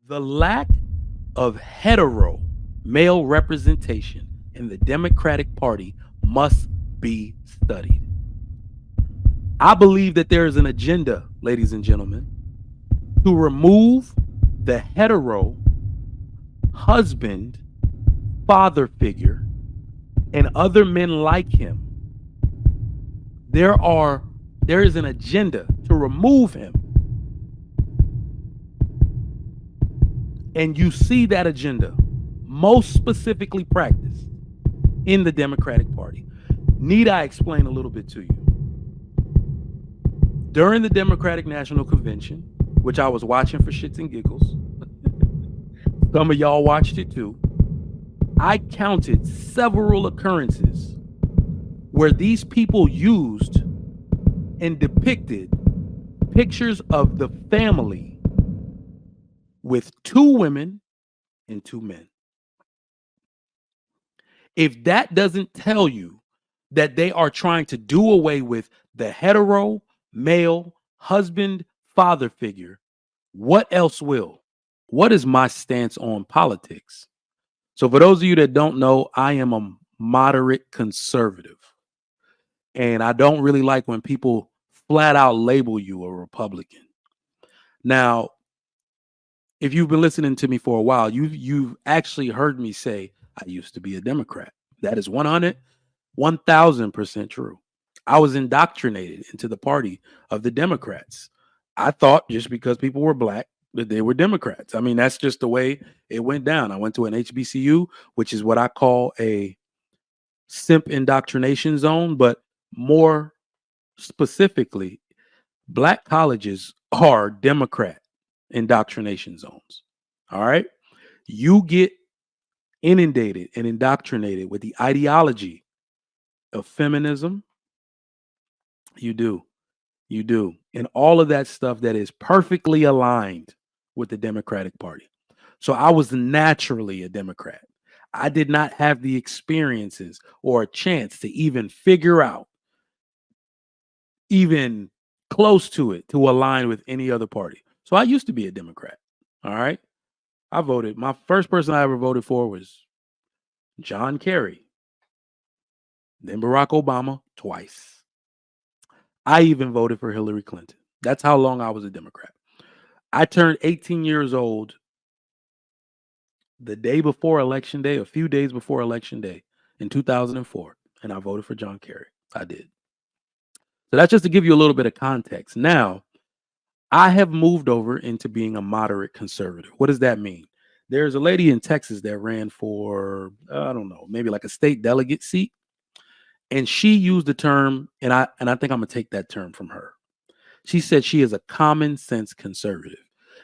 The lack of hetero male representation in the Democratic Party must be studied. I believe that there is an agenda, ladies and gentlemen, to remove the hetero husband, father figure, and other men like him. There are there is an agenda to remove him. And you see that agenda most specifically practiced in the Democratic Party. Need I explain a little bit to you? During the Democratic National Convention, which I was watching for shits and giggles, some of y'all watched it too. I counted several occurrences where these people used and depicted pictures of the family with two women and two men. If that doesn't tell you that they are trying to do away with the hetero male husband father figure, what else will? What is my stance on politics? So, for those of you that don't know, I am a moderate conservative. And I don't really like when people flat out label you a Republican. Now, if you've been listening to me for a while, you've actually heard me say I used to be a Democrat. That is 1000% true. I was indoctrinated into the party of the Democrats. I thought just because people were black that they were Democrats. I mean, that's just the way it went down. I went to an HBCU, which is what I call a simp indoctrination zone, but more specifically, black colleges are Democrat indoctrination zones. All right. You get inundated and indoctrinated with the ideology of feminism. You do. You do. And all of that stuff that is perfectly aligned with the Democratic Party. So I was naturally a Democrat. I did not have the experiences or a chance to even figure out, even close to it, to align with any other party. So I used to be a Democrat. All right. I voted. My first person I ever voted for was John Kerry, then Barack Obama twice. I even voted for Hillary Clinton. That's how long I was a Democrat. I turned 18 years old the day before election day, a few days before election day in 2004, and I voted for John Kerry. I did. So that's just to give you a little bit of context. Now, I have moved over into being a moderate conservative. What does that mean? There's a lady in Texas that ran for, I don't know, maybe like a state delegate seat. And she used the term, and I think I'm gonna take that term from her. She said she is a common sense conservative.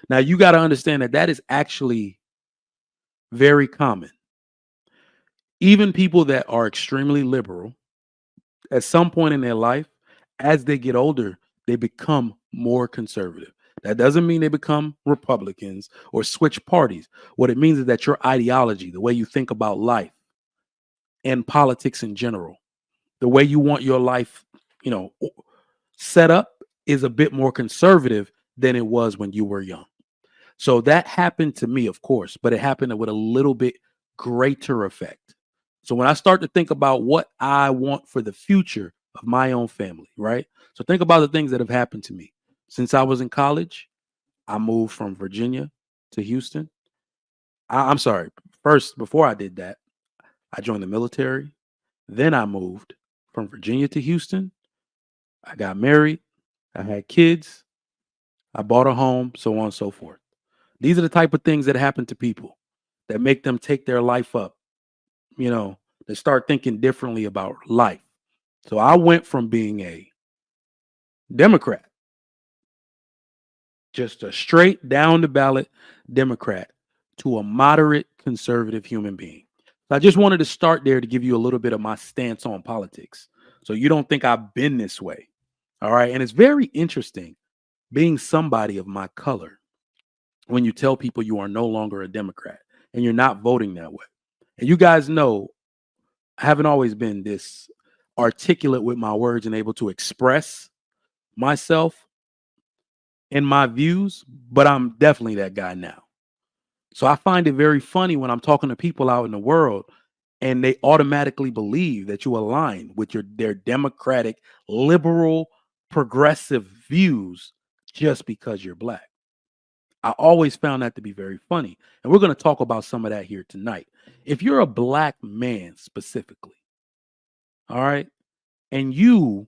Now you got to understand that that is actually very common. Even people that are extremely liberal, at some point in their life, as they get older, they become more conservative. That doesn't mean they become Republicans or switch parties. What it means is that your ideology, the way you think about life and politics in general, the way you want your life, set up is a bit more conservative than it was when you were young. So that happened to me, of course, but it happened with a little bit greater effect. So when I start to think about what I want for the future of my own family, right? So think about the things that have happened to me. Since I was in college, I moved from Virginia to Houston. I'm sorry. First, before I did that, I joined the military. Then I moved from Virginia to Houston. I got married. I had kids. I bought a home, so on and so forth. These are the type of things that happen to people that make them take their life up, they start thinking differently about life. So I went from being a Democrat, just a straight down the ballot Democrat, to a moderate conservative human being. So I just wanted to start there to give you a little bit of my stance on politics. So you don't think I've been this way. All right. And it's very interesting being somebody of my color when you tell people you are no longer a Democrat and you're not voting that way. And you guys know I haven't always been this articulate with my words and able to express myself and my views, but I'm definitely that guy now. So I find it very funny when I'm talking to people out in the world and they automatically believe that you align with their democratic, liberal, progressive views just because you're black. I always found that to be very funny. And we're going to talk about some of that here tonight. If you're a black man specifically, all right, and you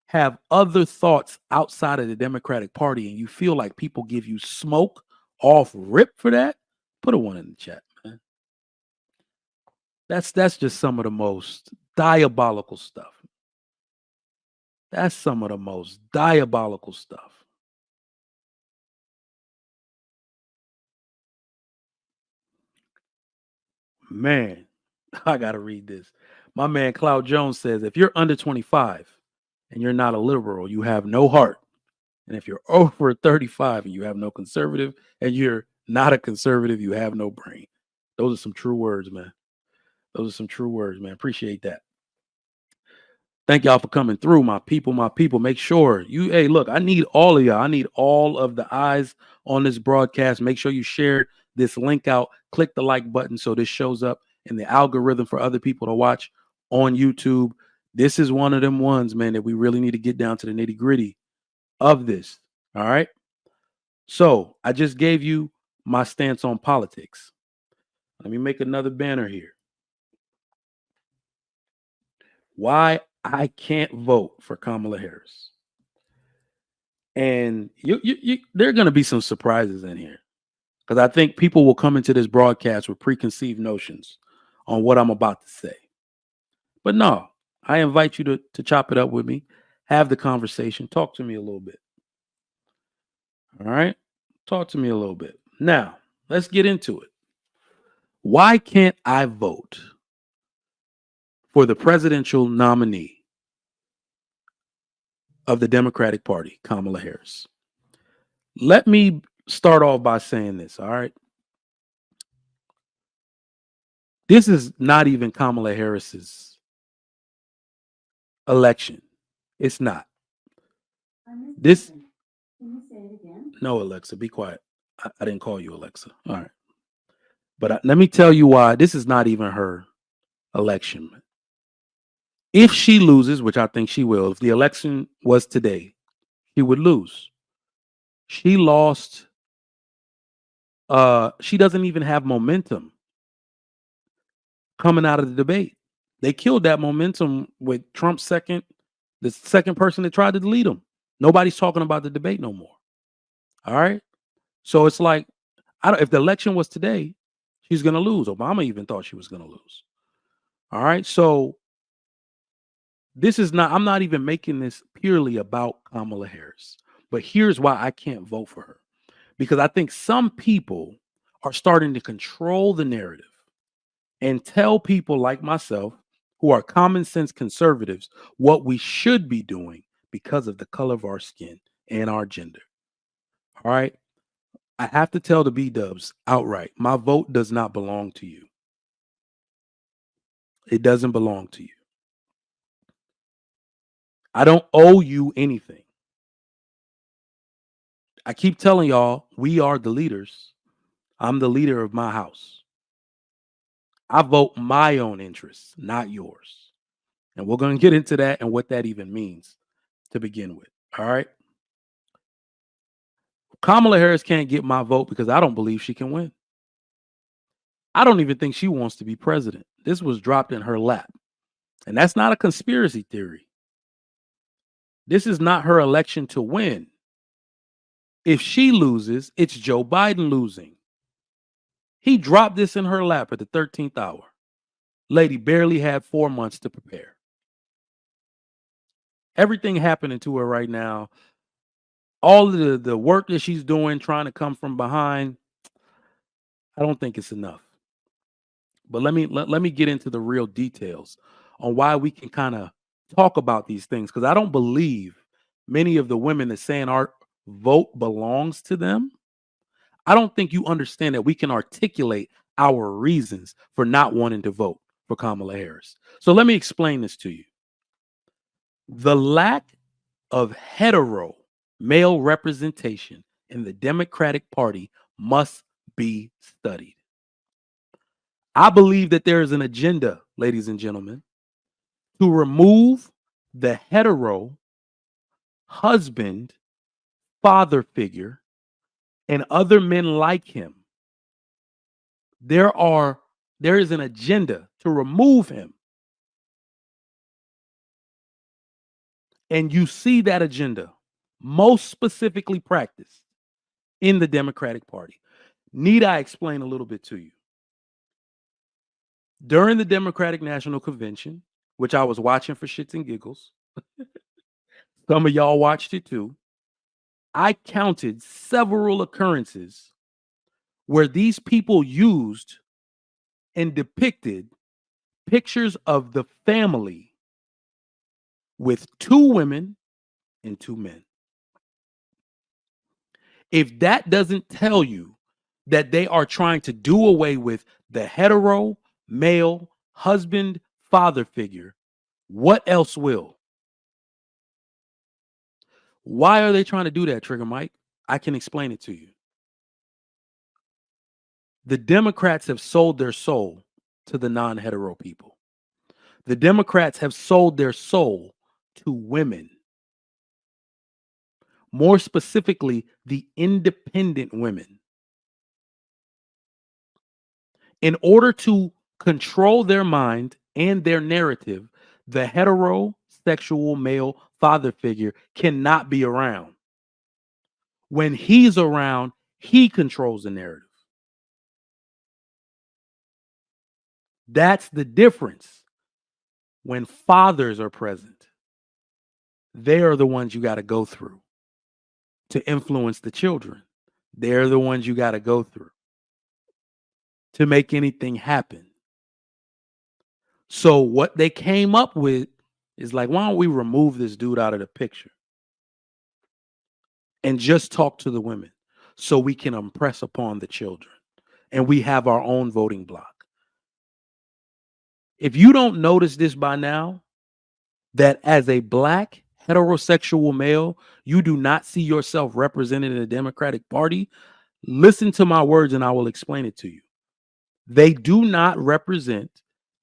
have other thoughts outside of the Democratic Party and you feel like people give you smoke off rip for that, put a one in the chat, man. That's just some of the most diabolical stuff. That's some of the most diabolical stuff. Man, I got to read this. My man Cloud Jones says if you're under 25 and you're not a liberal, you have no heart. And if you're over 35 and you have no conservative and you're not a conservative, you have no brain. Those are some true words, man. Those are some true words, man. Appreciate that. Thank y'all for coming through, my people, my people. Make sure you, hey, look, I need all of y'all. I need all of the eyes on this broadcast. Make sure you share this link out. Click the like button so this shows up in the algorithm for other people to watch on YouTube. This is one of them ones, man, that we really need to get down to the nitty gritty of this. All right. So I just gave you my stance on politics. Let me make another banner here. Why I can't vote for Kamala Harris. And there are going to be some surprises in here because I think people will come into this broadcast with preconceived notions on what I'm about to say. But no, I invite you to chop it up with me, have the conversation, talk to me a little bit. All right? Talk to me a little bit. Now, let's get into it. Why can't I vote for the presidential nominee of the Democratic Party, Kamala Harris? Let me start off by saying this, all right? This is not even Kamala Harris's election. It's not. This. Can you say it again? No, Alexa, be quiet. I didn't call you Alexa. All right. But let me tell you why this is not even her election. If she loses, which I think she will, if the election was today, she would lose. She lost. She doesn't even have momentum coming out of the debate. They killed that momentum with Trump's the second person that tried to delete him. Nobody's talking about the debate no more. All right. So it's like, if the election was today, she's going to lose. Obama even thought she was going to lose. All right. So I'm not even making this purely about Kamala Harris. But here's why I can't vote for her. Because I think some people are starting to control the narrative and tell people like myself who are common sense conservatives what we should be doing because of the color of our skin and our gender. All right. I have to tell the B-dubs outright, my vote does not belong to you. It doesn't belong to you. I don't owe you anything. I keep telling y'all, we are the leaders. I'm the leader of my house. I vote my own interests, not yours. And we're going to get into that and what that even means to begin with. All right. Kamala Harris can't get my vote because I don't believe she can win. I don't even think she wants to be president. This was dropped in her lap. And that's not a conspiracy theory. This is not her election to win. If she loses, it's Joe Biden losing. He dropped this in her lap at the 13th hour. Lady barely had 4 months to prepare. Everything happening to her right now, all of the work that she's doing, trying to come from behind, I don't think it's enough. But let me get into the real details on why we can kind of talk about these things, because I don't believe many of the women that saying our vote belongs to them. I don't think you understand that we can articulate our reasons for not wanting to vote for Kamala Harris. So let me explain this to you. The lack of hetero male representation in the Democratic Party must be studied. I believe that there is an agenda, ladies and gentlemen, to remove the hetero husband, father figure, and other men like him. There is an agenda to remove him. And you see that agenda most specifically practiced in the Democratic Party. Need I explain a little bit to you? During the Democratic National Convention, which I was watching for shits and giggles, some of y'all watched it too, I counted several occurrences where these people used and depicted pictures of the family with 2 women and 2 men. If that doesn't tell you that they are trying to do away with the hetero male husband father figure, what else will? Why are they trying to do that, Trigger Mike? I can explain it to you. The Democrats have sold their soul to the non-hetero people. The Democrats have sold their soul to women. More specifically, the independent women. In order to control their mind and their narrative, the heterosexual male father figure cannot be around. When he's around, he controls the narrative. That's the difference. When fathers are present, they are the ones you got to go through to influence the children. They're the ones you got to go through to make anything happen. So what they came up with is like, why don't we remove this dude out of the picture and just talk to the women so we can impress upon the children and we have our own voting block. If you don't notice this by now, that as a black heterosexual male, you do not see yourself represented in the Democratic Party, listen to my words and I will explain it to you. They do not represent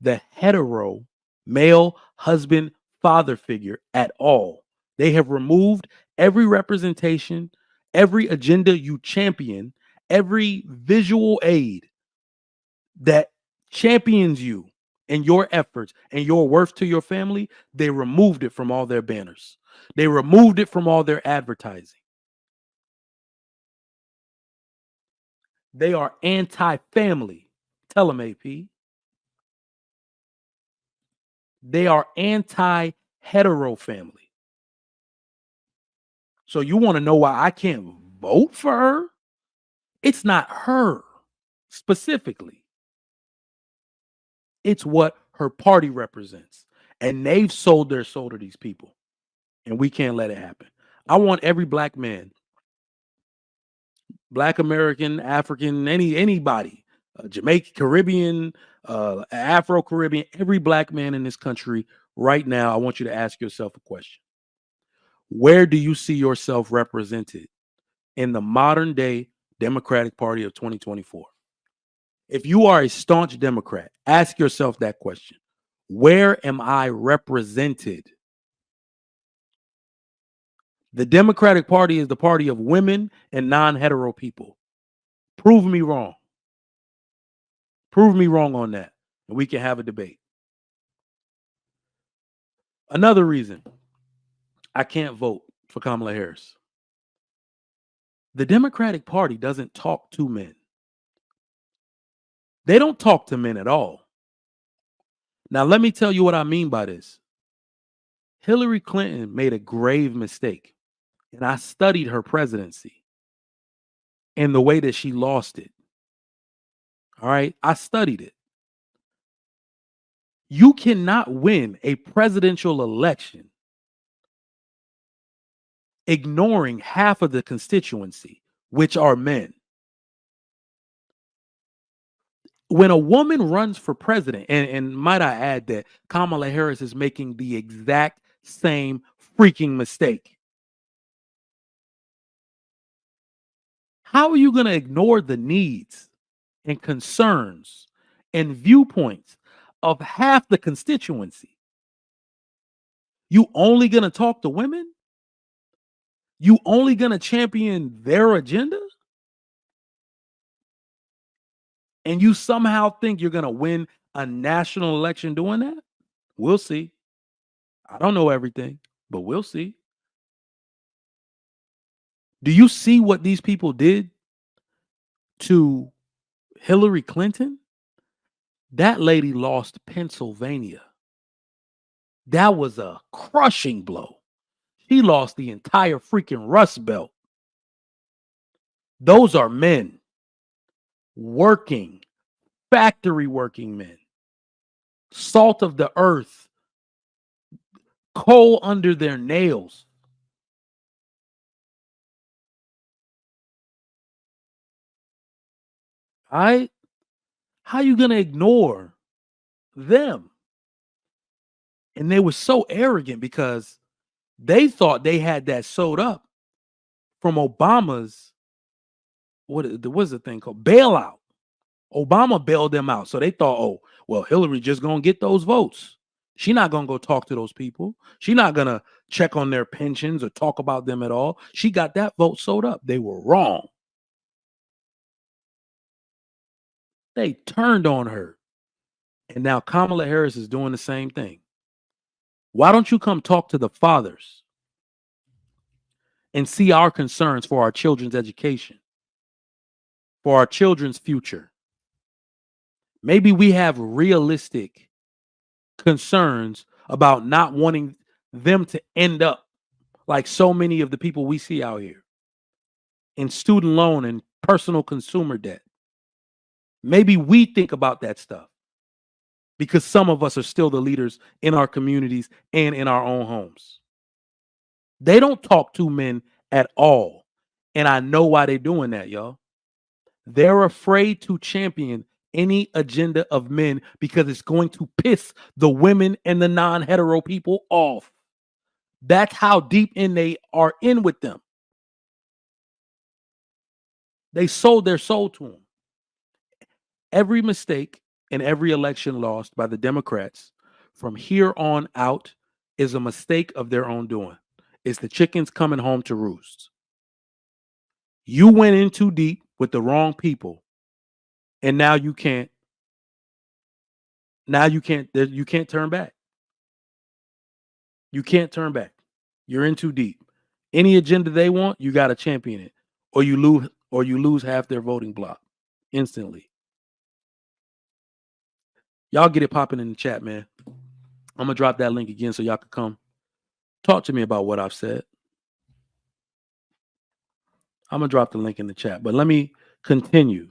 the hetero male husband father figure at all. They have removed every representation, every agenda you champion, every visual aid that champions you and your efforts and your worth to your family. They removed it from all their banners. They removed it from all their advertising. They are anti-family. Tell them, AP. They are anti-hetero family. So you want to know why I can't vote for her? It's not her specifically. It's what her party represents. And they've sold their soul to these people. And we can't let it happen. I want every black man, Black American, African, anybody, Jamaican, Caribbean, Afro-Caribbean, every black man in this country right now, I want you to ask yourself a question. Where do you see yourself represented in the modern day Democratic Party of 2024? If you are a staunch Democrat, ask yourself that question. Where am I represented? The Democratic Party is the party of women and non-hetero people. Prove me wrong. Prove me wrong on that, and we can have a debate. Another reason I can't vote for Kamala Harris. The Democratic Party doesn't talk to men. They don't talk to men at all. Now, let me tell you what I mean by this. Hillary Clinton made a grave mistake, and I studied her presidency and the way that she lost it. All right, I studied it. You cannot win a presidential election ignoring half of the constituency, which are men. When a woman runs for president, and might I add that Kamala Harris is making the exact same freaking mistake. How are you going to ignore the needs and concerns and viewpoints of half the constituency. You only going to talk to women? You only going to champion their agenda? And you somehow think you're going to win a national election doing that? We'll see. I don't know everything, but we'll see. Do you see what these people did to Hillary Clinton? That lady lost Pennsylvania. That was a crushing blow. She lost the entire freaking Rust Belt. Those are men working, factory working men, salt of the earth, coal under their nails. All right? How you going to ignore them? And they were so arrogant because they thought they had that sewed up from Obama's, what was the thing called? Bailout. Obama bailed them out. So they thought, oh, well, Hillary just going to get those votes. She's not going to go talk to those people. She's not going to check on their pensions or talk about them at all. She got that vote sewed up. They were wrong. They turned on her. And now Kamala Harris is doing the same thing. Why don't you come talk to the fathers and see our concerns for our children's education, for our children's future? Maybe we have realistic concerns about not wanting them to end up like so many of the people we see out here in student loan and personal consumer debt. Maybe we think about that stuff because some of us are still the leaders in our communities and in our own homes. They don't talk to men at all. And I know why they're doing that, y'all. They're afraid to champion any agenda of men because it's going to piss the women and the non-hetero people off. That's how deep in they are in with them. They sold their soul to them. Every mistake and every election lost by the Democrats from here on out is a mistake of their own doing. It's the chickens coming home to roost. You went in too deep with the wrong people, and now you can't turn back. You can't turn back. You're in too deep. Any agenda they want, you got to champion it, or you lose half their voting block instantly. Y'all get it popping in the chat, man. I'm gonna drop that link again so y'all can come talk to me about what I've said. I'm gonna drop the link in the chat, but let me continue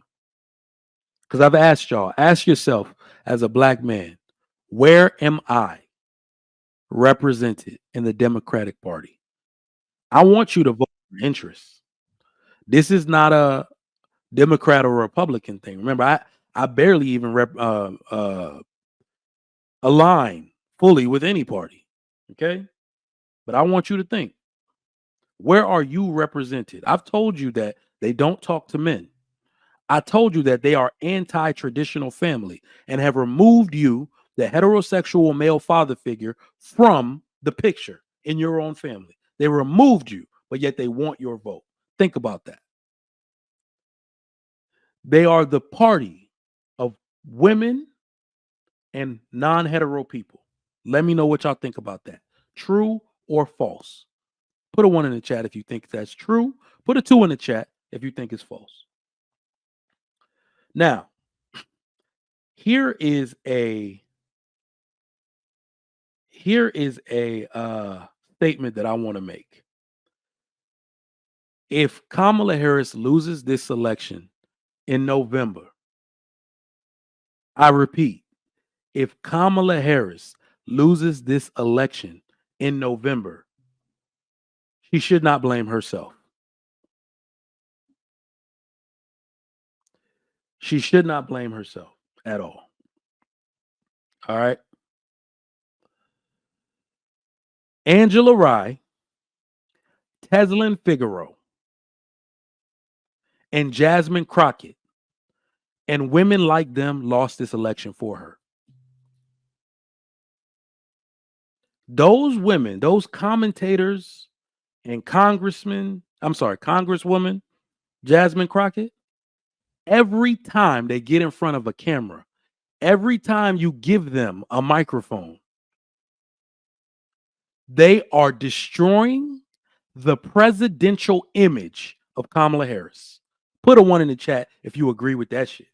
because I've asked y'all. Ask yourself, as a black man, where am I represented in the Democratic Party? I want you to vote for interests. This is not a Democrat or Republican thing. Remember, I barely even align fully with any party. Okay, but I want you to think. Where are you represented? I've told you that they don't talk to men. I told you that they are anti-traditional family and have removed you, the heterosexual male father figure, from the picture in your own family. They removed you, but yet they want your vote. Think about that. They are the party of women and non-hetero people. Let me know what y'all think about that. True or false? Put a 1 in the chat if you think that's true. Put a 2 in the chat if you think it's false. Now, here is a statement that I want to make. If Kamala Harris loses this election in November, I repeat, if Kamala Harris loses this election in November, she should not blame herself. She should not blame herself at all. All right. Angela Rye, Teslin Figaro, and Jasmine Crockett And women like them lost this election for her. Those women, those commentators and Congresswoman Jasmine Crockett, every time they get in front of a camera, every time you give them a microphone, they are destroying the presidential image of Kamala Harris. Put a 1 in the chat if you agree with that shit.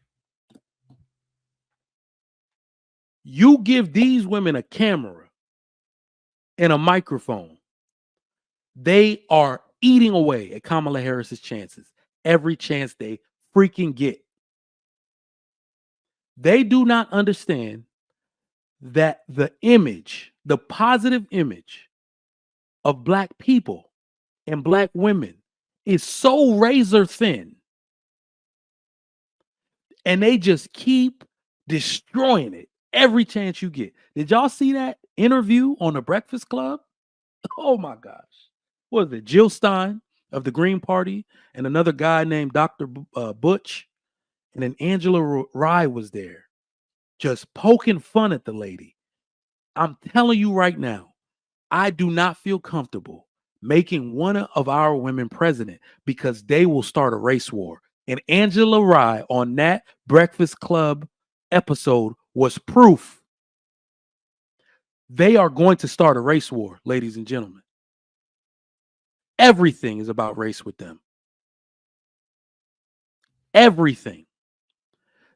You give these women a camera and a microphone, they are eating away at Kamala Harris's chances every chance they freaking get. They do not understand that the image, the positive image of Black people and Black women is so razor thin, and they just keep destroying it every chance you get. Did y'all see that interview on the Breakfast Club? Oh my gosh. What was it? Jill Stein of the Green Party and another guy named Dr. Butch, and then Angela Rye was there just poking fun at the lady. I'm telling you right now, I do not feel comfortable making one of our women president because they will start a race war. And Angela Rye on that Breakfast Club episode was proof. They are going to start a race war, ladies and gentlemen. Everything is about race with them. Everything.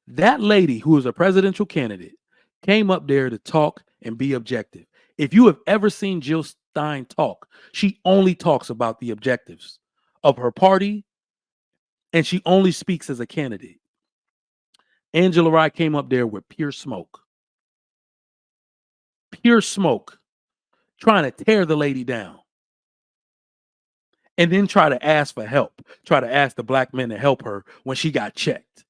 That lady who is a presidential candidate came up there to talk and be objective. If you have ever seen Jill Stein talk, she only talks about the objectives of her party, and she only speaks as a candidate. Angela Rye came up there with pure smoke, trying to tear the lady down, and then try to ask for help, try to ask the Black men to help her when she got checked.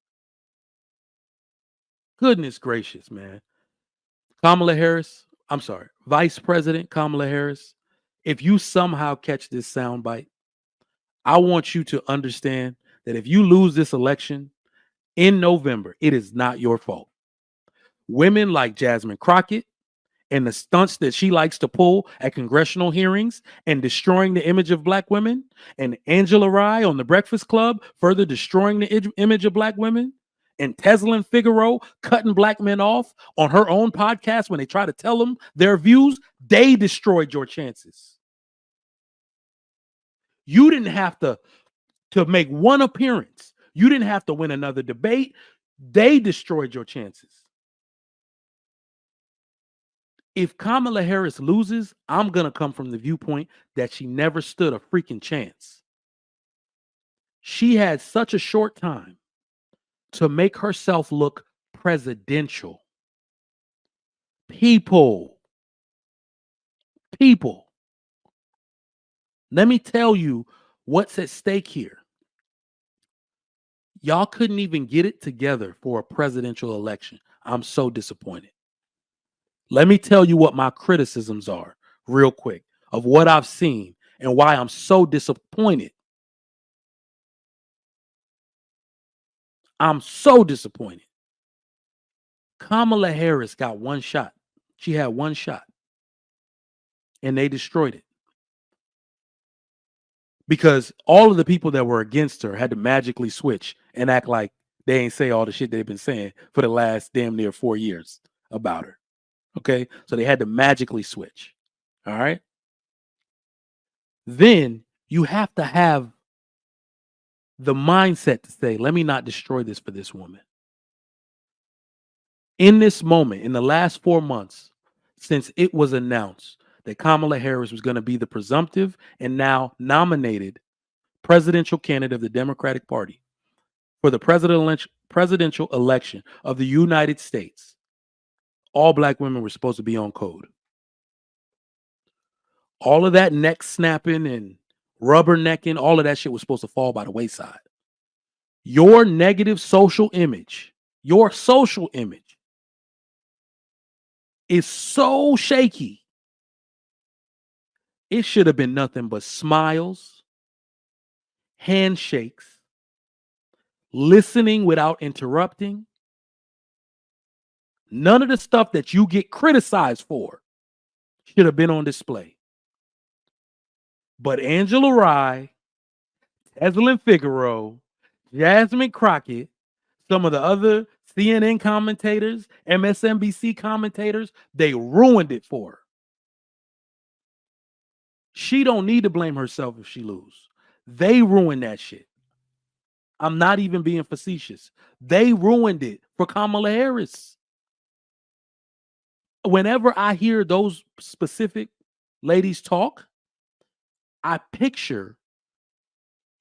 Goodness gracious, man. Vice President Kamala Harris, if you somehow catch this soundbite, I want you to understand that if you lose this election in November, it is not your fault. Women like Jasmine Crockett and the stunts that she likes to pull at congressional hearings and destroying the image of Black women, and Angela Rye on the Breakfast Club further destroying the image of Black women, and Teslin Figaro cutting Black men off on her own podcast when they try to tell them their views, they destroyed your chances. You didn't have to make one appearance. You didn't have to win another debate. They destroyed your chances. If Kamala Harris loses, I'm going to come from the viewpoint that she never stood a freaking chance. She had such a short time to make herself look presidential. People, let me tell you what's at stake here. Y'all couldn't even get it together for a presidential election. I'm so disappointed. Let me tell you what my criticisms are real quick of what I've seen and why I'm so disappointed. I'm so disappointed. Kamala Harris got one shot. She had one shot, and they destroyed it. Because all of the people that were against her had to magically switch and act like they ain't say all the shit they've been saying for the last damn near 4 years about her. Okay? So they had to magically switch. All right? Then you have to have the mindset to say, let me not destroy this for this woman. In this moment, in the last 4 months, since it was announced that Kamala Harris was going to be the presumptive and now nominated presidential candidate of the Democratic Party for the presidential election of the United States, all Black women were supposed to be on code. All of that neck snapping and rubbernecking, all of that shit was supposed to fall by the wayside. Your negative social image, is so shaky. It should have been nothing but smiles, handshakes, listening without interrupting. None of the stuff that you get criticized for should have been on display. But Angela Rye, Evelyn Figaro, Jasmine Crockett, some of the other CNN commentators, MSNBC commentators, they ruined it for her. She don't need to blame herself if she lose. They ruined that shit. I'm not even being facetious. They ruined it for Kamala Harris. Whenever I hear those specific ladies talk, I picture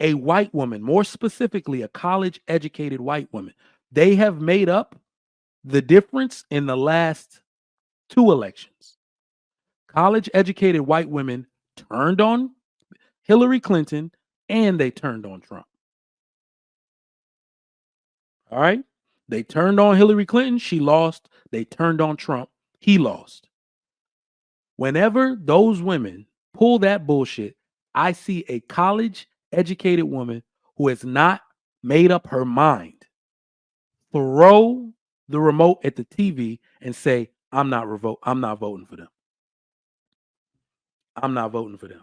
a white woman, more specifically, a college-educated white woman. They have made up the difference in the last 2 elections. College-educated white women turned on Hillary Clinton and they turned on Trump. All right? They turned on Hillary Clinton, she lost. They turned on Trump, he lost. Whenever those women pull that bullshit, I see a college-educated woman who has not made up her mind throw the remote at the TV and say, I'm not voting for them. I'm not voting for them.